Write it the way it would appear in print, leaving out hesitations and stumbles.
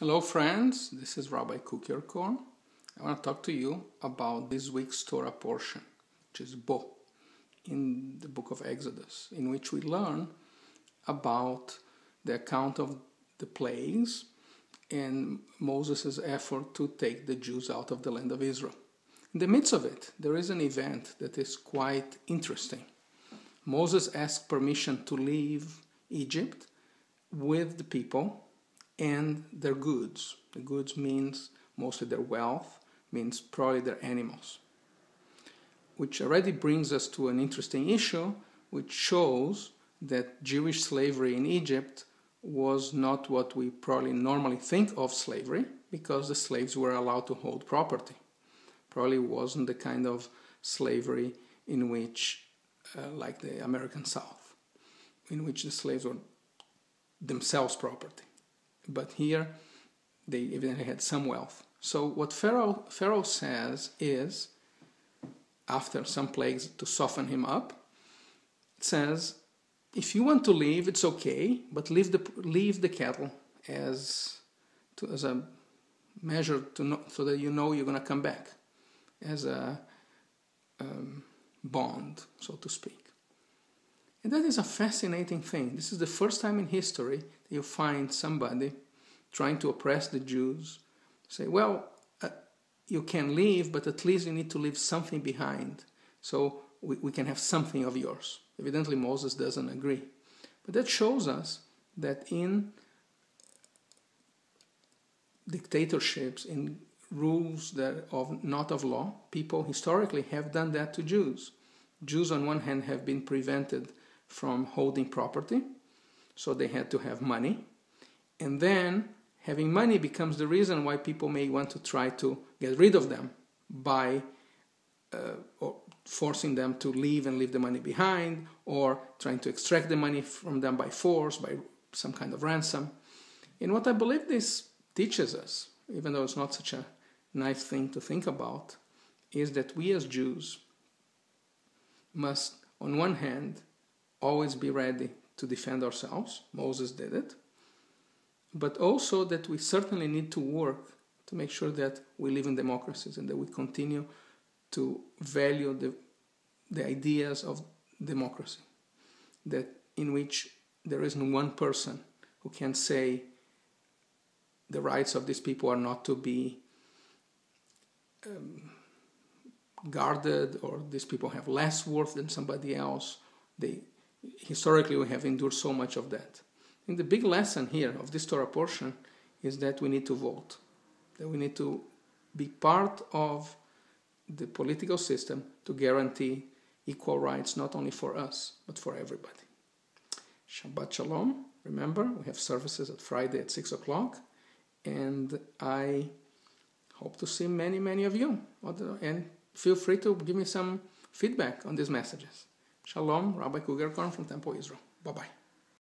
Hello friends, this is Rabbi Cukierkorn. I want to talk to you about this week's Torah portion, which is Bo, in the book of Exodus, in which we learn about the account of the plagues and Moses' effort to take the Jews out of the land of Israel. In the midst of it, there is an event that is quite interesting. Moses asked permission to leave Egypt with the people and their goods. The goods means mostly their wealth, means probably their animals. Which already brings us to an interesting issue, which shows that Jewish slavery in Egypt was not what we probably normally think of slavery, because the slaves were allowed to hold property. Probably wasn't the kind of slavery in which, like the American South, in which the slaves were themselves property. But here, they evidently had some wealth. So what Pharaoh says is, after some plagues to soften him up, it says, if you want to leave, it's okay, but leave the cattle as a measure so that you know you're going to come back, as a bond, so to speak. And that is a fascinating thing. This is the first time in history that you find somebody trying to oppress the Jews, say, well, you can leave, but at least you need to leave something behind, so we can have something of yours. Evidently, Moses doesn't agree. But that shows us that in dictatorships, in rules that not of law, people historically have done that to Jews. Jews, on one hand, have been prevented from holding property, so they had to have money. And then having money becomes the reason why people may want to try to get rid of them by or forcing them to leave and leave the money behind, or trying to extract the money from them by force, by some kind of ransom. And what I believe this teaches us, even though it's not such a nice thing to think about, is that we as Jews must, on one hand, always be ready to defend ourselves. Moses did it. But also that we certainly need to work to make sure that we live in democracies and that we continue to value the ideas of democracy, that in which there isn't one person who can say the rights of these people are not to be guarded, or these people have less worth than somebody else. Historically, we have endured so much of that. I think the big lesson here of this Torah portion is that we need to vote, that we need to be part of the political system to guarantee equal rights, not only for us, but for everybody. Shabbat Shalom. Remember, we have services at Friday at 6 o'clock, and I hope to see many, many of you. And feel free to give me some feedback on these messages. Shalom, Rabbi Cukierkorn from Temple, Israel. Bye-bye.